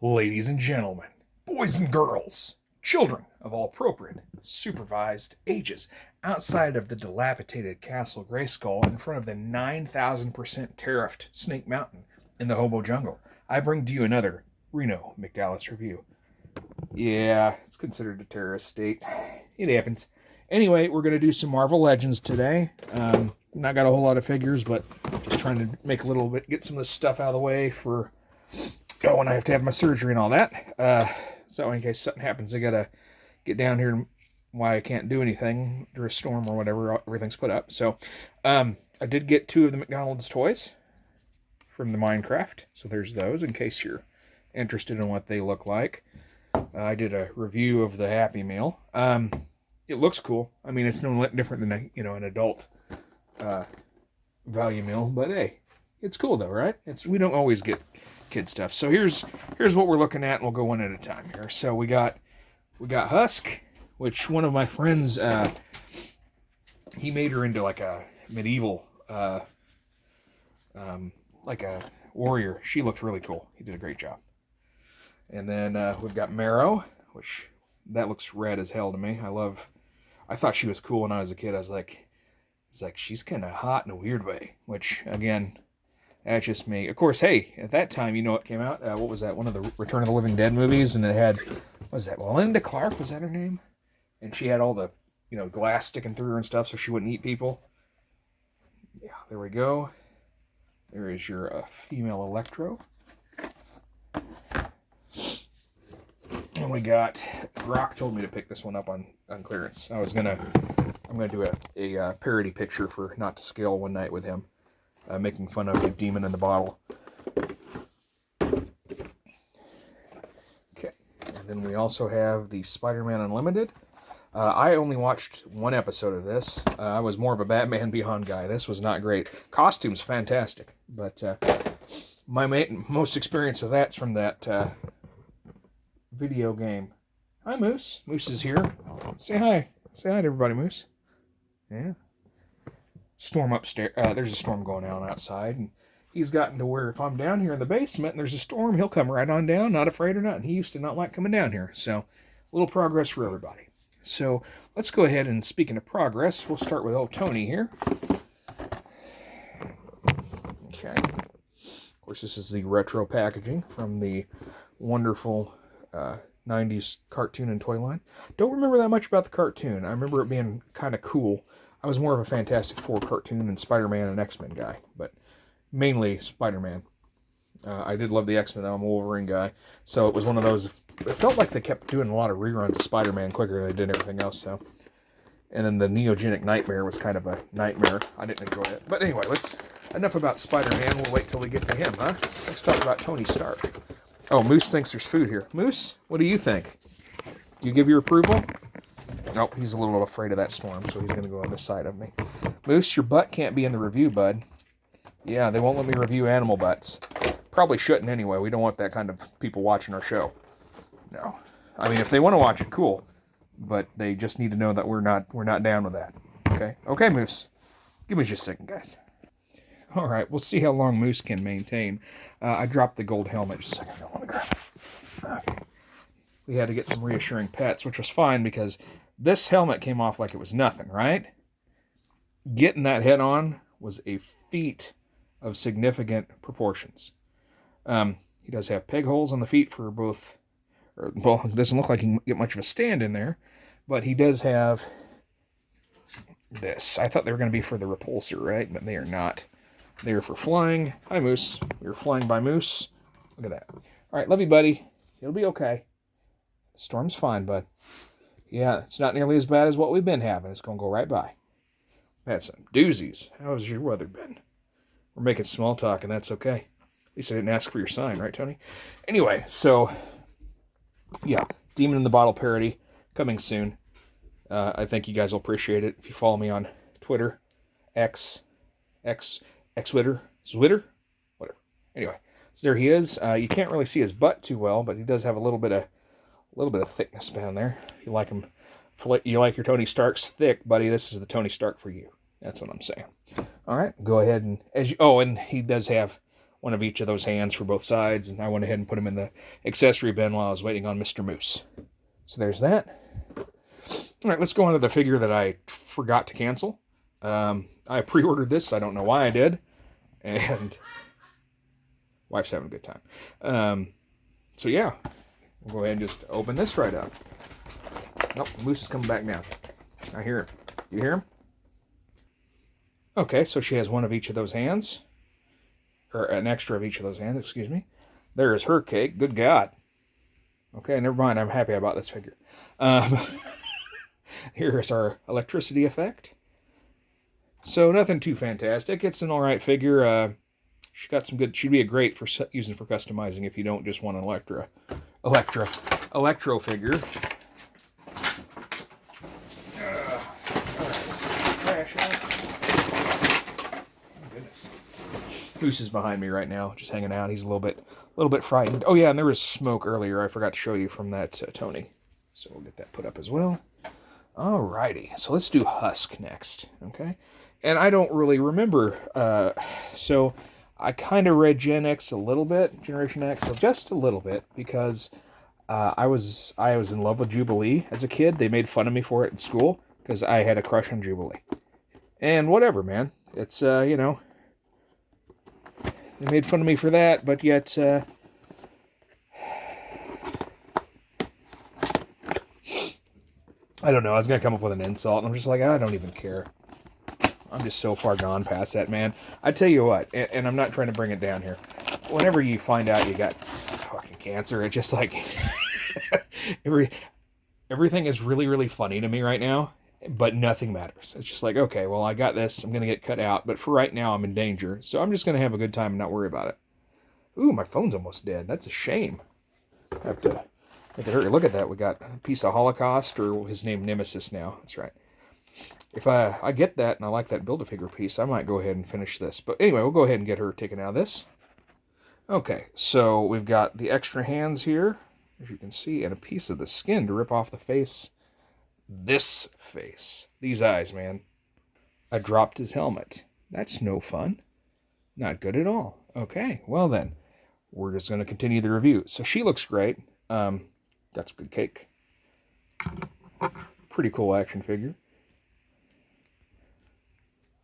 Ladies and gentlemen, boys and girls, children of all appropriate, supervised ages, outside of the dilapidated Castle Grayskull in front of the 9,000% tariffed Snake Mountain in the Hobo Jungle, I bring to you another Reno McDallas review. Yeah, it's considered a terrorist state. It happens. Anyway, we're going to do some Marvel Legends today. Not got a whole lot of figures, but just trying to make a little bit, get some of this stuff out of the way for when I have to have my surgery and all that. So in case something happens, I got to get down here why I can't do anything through a storm or whatever. Everything's put up. So I did get 2 of the McDonald's toys from the Minecraft. So there's those in case you're interested in what they look like. I did a review of the Happy Meal. It looks cool. I mean, it's no different than an adult value meal, but hey, it's cool though, right? We don't always get kid stuff. So here's what we're looking at, and we'll go one at a time here. So we got Husk, which one of my friends he made her into like a medieval like a warrior. She looked really cool. He did a great job. And then we've got Marrow, which that looks red as hell to me. I thought she was cool when I was a kid. I was like, she's kind of hot in a weird way, which again, that's just me. Of course, hey, at that time, it came out. What was that? One of the Return of the Living Dead movies, and it had, what was that? Linda Clark, was that her name? And she had all the, glass sticking through her and stuff, so she wouldn't eat people. Yeah, there we go. There is your female Electro. And we got, Brock told me to pick this one up on clearance. I'm gonna do a parody picture for Not to Scale one night with him, making fun of the demon in the bottle. Okay, and then we also have the Spider-Man Unlimited. I only watched one episode of this. I was more of a Batman Beyond guy. This was not great. Costume's fantastic, but my most experience with that's from that video game. Hi, Moose. Moose is here. Say hi. Say hi to everybody, Moose. Yeah. Storm upstairs. There's a storm going on outside, and he's gotten to where if I'm down here in the basement and there's a storm, he'll come right on down, not afraid or nothing. He used to not like coming down here. So, a little progress for everybody. So, let's go ahead and, speaking of progress, we'll start with old Tony here. Okay. Of course, this is the retro packaging from the wonderful 90s cartoon and toy line. Don't remember that much about the cartoon. I remember it being kind of cool. I was more of a Fantastic Four cartoon and Spider-Man and X-Men guy, but mainly Spider-Man. I did love the X-Men, though. I'm a Wolverine guy. So it was one of those, it felt like they kept doing a lot of reruns of Spider-Man quicker than they did everything else, so. And then the Neogenic Nightmare was kind of a nightmare. I didn't enjoy it. But anyway, enough about Spider-Man. We'll wait till we get to him, huh? Let's talk about Tony Stark. Oh, Moose thinks there's food here. Moose, what do you think? Do you give your approval? Nope, he's a little afraid of that storm, so he's going to go on this side of me. Moose, your butt can't be in the review, bud. Yeah, they won't let me review animal butts. Probably shouldn't anyway. We don't want that kind of people watching our show. No. I mean, if they want to watch it, cool. But they just need to know that we're not down with that. Okay? Okay, Moose. Give me just a second, guys. All right, we'll see how long Moose can maintain. I dropped the gold helmet. Just a second. I don't want to grab it. Okay. We had to get some reassuring pets, which was fine because this helmet came off like it was nothing, right? Getting that head on was a feat of significant proportions. He does have peg holes on the feet for both. Well, it doesn't look like he can get much of a stand in there, but he does have this. I thought they were going to be for the repulsor, right? But they are not. They are for flying. Hi, Moose. We were flying by Moose. Look at that. All right, love you, buddy. It'll be okay. The storm's fine, bud. Yeah, it's not nearly as bad as what we've been having. It's going to go right by. Had some doozies. How's your weather been? We're making small talk, and that's okay. At least I didn't ask for your sign, right, Tony? Anyway, so, yeah, Demon in the Bottle parody coming soon. I think you guys will appreciate it if you follow me on Twitter, Twitter, Zwitter, whatever. Anyway, so there he is. You can't really see his butt too well, but he does have a little bit of thickness down there. You like him, you like your Tony Starks thick, buddy. This is the Tony Stark for you. That's what I'm saying. All right, go ahead and and he does have one of each of those hands for both sides, and I went ahead and put them in the accessory bin while I was waiting on Mr. Moose. So there's that. All right, let's go on to the figure that I forgot to cancel. I pre-ordered this. I don't know why I did. And wife's having a good time. So yeah, we'll go ahead and just open this right up. Nope, Moose is coming back now. I hear him. You hear him? Okay, so she has one of each of those hands. Or an extra of each of those hands, excuse me. There is her cake. Good God. Okay, never mind. I'm happy about this figure. Here's our electricity effect. So nothing too fantastic. It's an alright figure. She got some good. She'd be a great for using for customizing if you don't just want an electro figure. Trash out. Oh, goodness. Moose is behind me right now, just hanging out. He's a little bit frightened. Oh yeah, and there was smoke earlier. I forgot to show you from that Tony. So we'll get that put up as well. Alrighty, so let's do Husk next, okay? And I don't really remember, so I kind of read Gen X a little bit, Generation X, so just a little bit, because I was in love with Jubilee as a kid. They made fun of me for it in school, because I had a crush on Jubilee. And whatever, man. It's, you know, they made fun of me for that, but yet, I don't know, I was going to come up with an insult, and I'm just like, I don't even care. I'm just so far gone past that, man. I tell you what, and I'm not trying to bring it down here. Whenever you find out you got fucking cancer, it's just like, everything is really, really funny to me right now, but nothing matters. It's just like, okay, well, I got this, I'm going to get cut out, but for right now, I'm in danger, so I'm just going to have a good time and not worry about it. Ooh, my phone's almost dead. That's a shame. I have to make it hurry. Look at that. We got a piece of Holocaust, or his name Nemesis now. That's right. If I get that and I like that Build-A-Figure piece, I might go ahead and finish this. But anyway, we'll go ahead and get her taken out of this. Okay, so we've got the extra hands here, as you can see, and a piece of the skin to rip off the face. This face. These eyes, man. I dropped his helmet. That's no fun. Not good at all. Okay, well then, we're just going to continue the review. So she looks great. Got some good cake. Pretty cool action figure.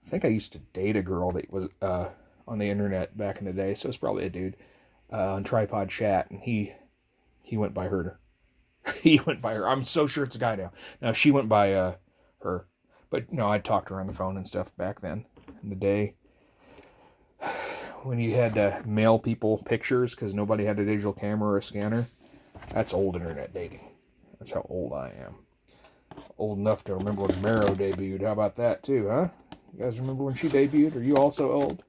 I think I used to date a girl that was on the internet back in the day, so it's probably a dude on Tripod Chat, and he went by her. He went by her. I'm so sure it's a guy now. Now, she went by her. But, no, I talked to her on the phone and stuff back then in the day when you had to mail people pictures because nobody had a digital camera or a scanner. That's old internet dating. That's how old I am. Old enough to remember when Marrow debuted. How about that, too, huh? You guys remember when she debuted? Are you also old?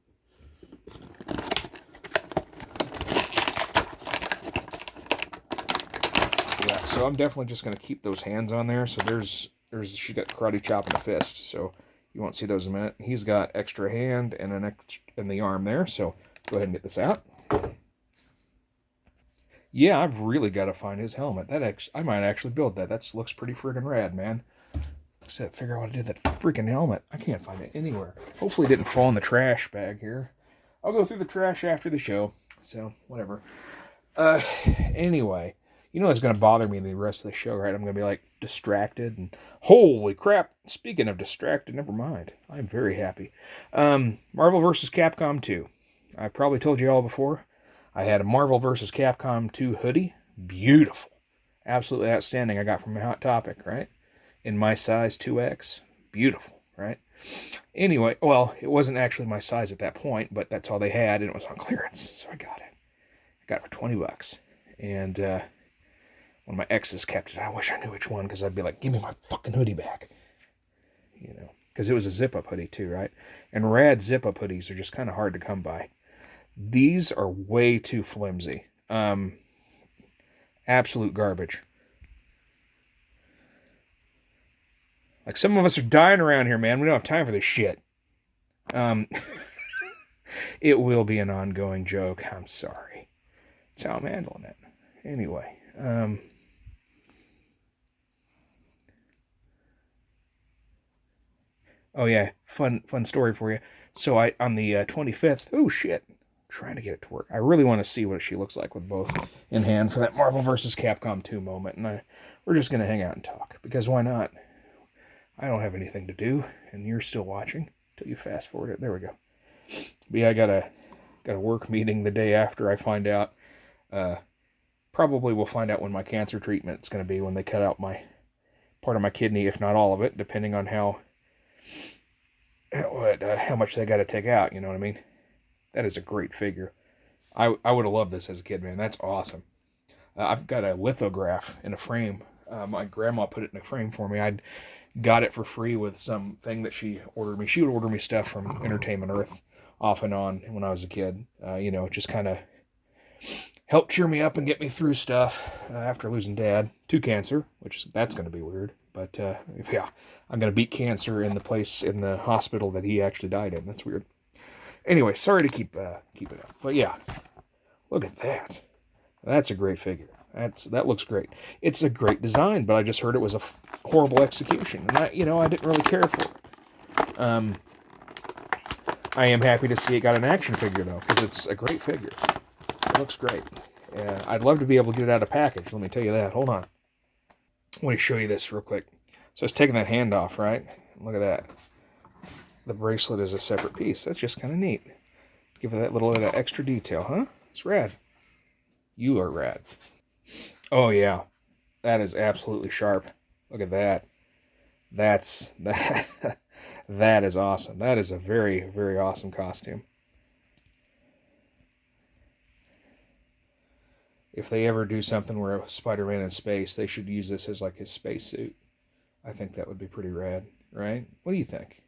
Yeah, so I'm definitely just going to keep those hands on there. So she got karate chop and a fist. So you won't see those in a minute. He's got extra hand and and the arm there. So go ahead and get this out. Yeah, I've really got to find his helmet. I might actually build that. That looks pretty friggin' rad, man. Except figure out how to do that freaking helmet. I can't find it anywhere. Hopefully it didn't fall in the trash bag here. I'll go through the trash after the show. So, whatever. Anyway. You know what's going to bother me the rest of the show, right? I'm going to be, like, distracted. And holy crap. Speaking of distracted, never mind. I'm very happy. Marvel vs. Capcom 2. I've probably told you all before. I had a Marvel vs. Capcom 2 hoodie. Beautiful. Absolutely outstanding. I got from Hot Topic, right? In my size 2X. Beautiful, right? Anyway, well, it wasn't actually my size at that point, but that's all they had, and it was on clearance, so I got it. I got it for $20. And one of my exes kept it. I wish I knew which one, because I'd be like, give me my fucking hoodie back. You know, because it was a zip-up hoodie too, right? And rad zip-up hoodies are just kind of hard to come by. These are way too flimsy. Absolute garbage. Like, some of us are dying around here, man. We don't have time for this shit. It will be an ongoing joke. I'm sorry. That's how I'm handling it. Anyway. Oh, yeah. Fun story for you. So, on the 25th... Oh, shit. trying to get it to work. I really want to see what she looks like with both in hand for that Marvel vs. Capcom 2 moment. And we're just going to hang out and talk. Because why not? I don't have anything to do. And you're still watching until you fast forward it. There we go. But yeah, I got a work meeting the day after I find out. Probably we'll find out when my cancer treatment's going to be, when they cut out my part of my kidney, if not all of it, depending on how much they got to take out, you know what I mean? That is a great figure. I would have loved this as a kid, man. That's awesome. I've got a lithograph in a frame. My grandma put it in a frame for me. I got it for free with something that she ordered me. She would order me stuff from Entertainment Earth off and on when I was a kid. Just kind of helped cheer me up and get me through stuff after losing Dad to cancer, that's going to be weird. But yeah, I'm going to beat cancer in the hospital that he actually died in. That's weird. Anyway, sorry to keep it up. But yeah, look at that. That's a great figure. That looks great. It's a great design, but I just heard it was a horrible execution. And I didn't really care for it. I am happy to see it got an action figure, though, because it's a great figure. It looks great. I'd love to be able to get it out of package. Let me tell you that. Hold on. Let me show you this real quick. So it's taking that hand off, right? Look at that. The bracelet is a separate piece. That's just kind of neat. Give it that little bit of extra detail, huh? It's rad. You are rad. Oh, yeah. That is absolutely sharp. Look at that. That is awesome. That is a very, very awesome costume. If they ever do something where Spider-Man in space, they should use this as like his spacesuit. I think that would be pretty rad, right? What do you think?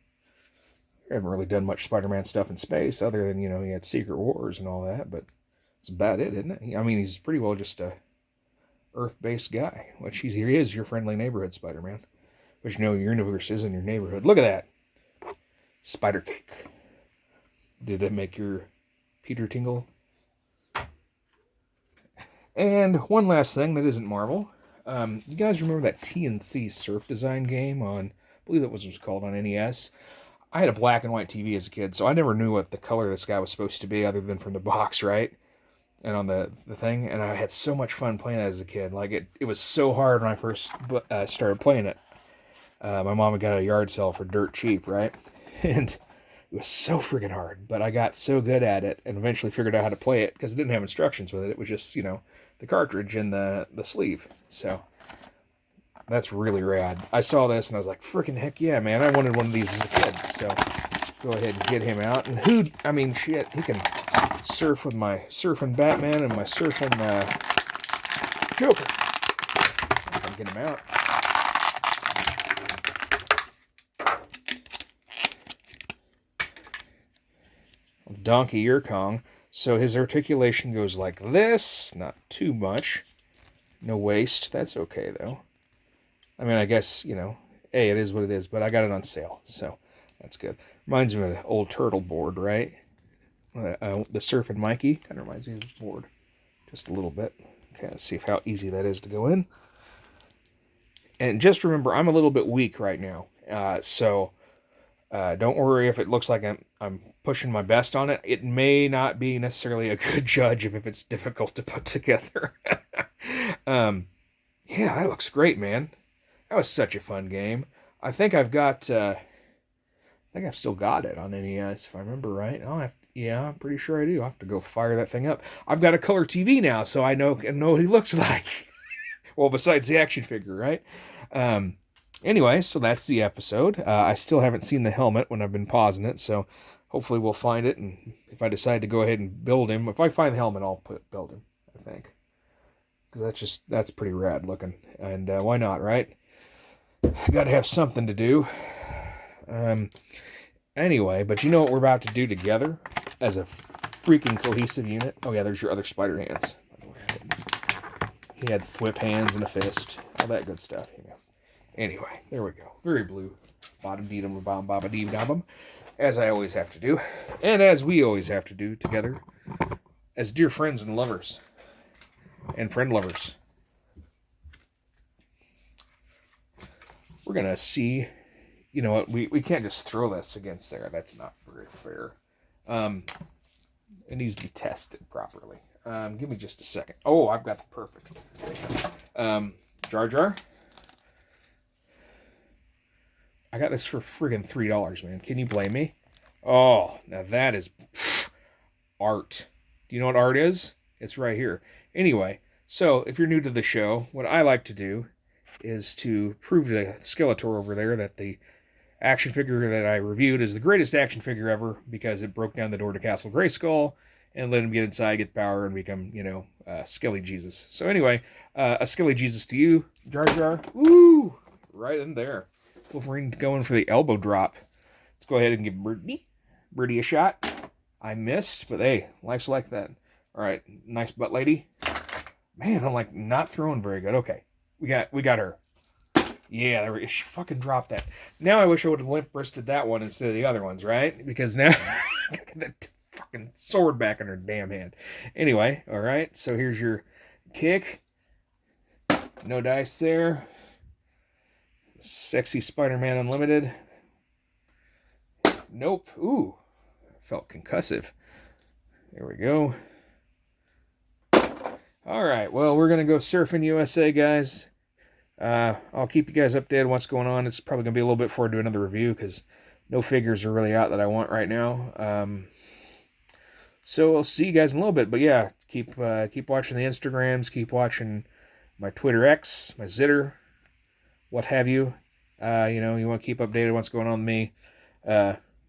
I haven't really done much Spider-Man stuff in space, other than, he had Secret Wars and all that, but that's about it, isn't it? I mean, he's pretty well just a Earth-based guy, which he is your friendly neighborhood Spider-Man. But your universe is in your neighborhood. Look at that. Spider cake. Did that make your Peter tingle? And one last thing that isn't Marvel. You guys remember that TNC surf design game on, I believe that was called on NES? I had a black and white TV as a kid, so I never knew what the color this guy was supposed to be other than from the box, right? And on the thing. And I had so much fun playing that as a kid. Like, it was so hard when I first started playing it. My mom had got a yard sale for dirt cheap, right? And it was so freaking hard. But I got so good at it and eventually figured out how to play it because it didn't have instructions with it. It was just, the cartridge and the sleeve. So that's really rad. I saw this and I was like, freaking heck yeah, man. I wanted one of these as a kid. So go ahead and get him out. And shit, he can surf with my surfing Batman and my surfing Joker. I can get him out. Donkey Kong. So his articulation goes like this. Not too much. No waist. That's okay, though. I mean, I guess, hey, it is what it is. But I got it on sale, so that's good. Reminds me of the old turtle board, right? The Surfing Mikey. Kind of reminds me of the board. Just a little bit. Okay, let's see how easy that is to go in. And just remember, I'm a little bit weak right now. So don't worry if it looks like I'm pushing my best on it. It may not be necessarily a good judge if it's difficult to put together. Yeah, that looks great, man. That was such a fun game. I think I've still got it on NES, if I remember right. I'm pretty sure I do. I'll have to go fire that thing up. I've got a color TV now, so I know what he looks like. Well, besides the action figure, right? Anyway, so that's the episode. I still haven't seen the helmet when I've been pausing it, so hopefully we'll find it, and if I decide to go ahead and build him, if I find the helmet, I'll build him, I think. Because that's pretty rad looking, and why not, right? Got to have something to do. Anyway, but you know what we're about to do together as a freaking cohesive unit? Oh yeah, there's your other spider hands. He had flip hands and a fist, all that good stuff. Anyway, there we go. Very blue. Bottom deedum bom baba dee dum, as I always have to do, and as we always have to do together, as dear friends and lovers, and friend lovers. We're gonna see. You know what? We can't just throw this against there. That's not very fair. It needs to be tested properly. Give me just a second. Oh, I've got the perfect. Jar Jar. I got this for friggin' $3, man. Can you blame me? Oh, now that is art. Do you know what art is? It's right here. Anyway, so if you're new to the show, what I like to do is to prove to Skeletor over there that the action figure that I reviewed is the greatest action figure ever because it broke down the door to Castle Grayskull and let him get inside, get power, and become, Skelly Jesus. So anyway, a Skelly Jesus to you, Jar Jar. Woo! Right in there. Wolverine going for the elbow drop. Let's go ahead and give Birdie a shot. I missed, but hey, life's like that. All right, nice butt lady. Man, I'm like not throwing very good. Okay, we got her. Yeah, she fucking dropped that. Now I wish I would have limp wristed that one instead of the other ones, right? Because now get that fucking sword back in her damn hand. Anyway, all right. So here's your kick. No dice there. Sexy Spider-Man Unlimited. Nope. Ooh, felt concussive. There we go. All right. Well, we're gonna go surfing USA, guys. I'll keep you guys updated on what's going on. It's probably going to be a little bit before I do another review because no figures are really out that I want right now. So I'll see you guys in a little bit. But yeah, keep watching the Instagrams. Keep watching my Twitter X, my Zitter, what have you. You want to keep updated on what's going on with me.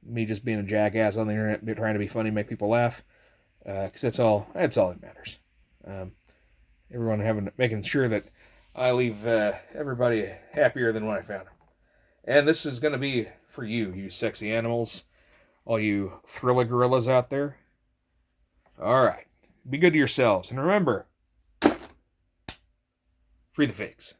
Me just being a jackass on the internet, trying to be funny, make people laugh. Because that's all that matters. Everyone making sure that I leave everybody happier than when I found them. And this is going to be for you, you sexy animals. All you thriller gorillas out there. All right. Be good to yourselves. And remember, free the figs.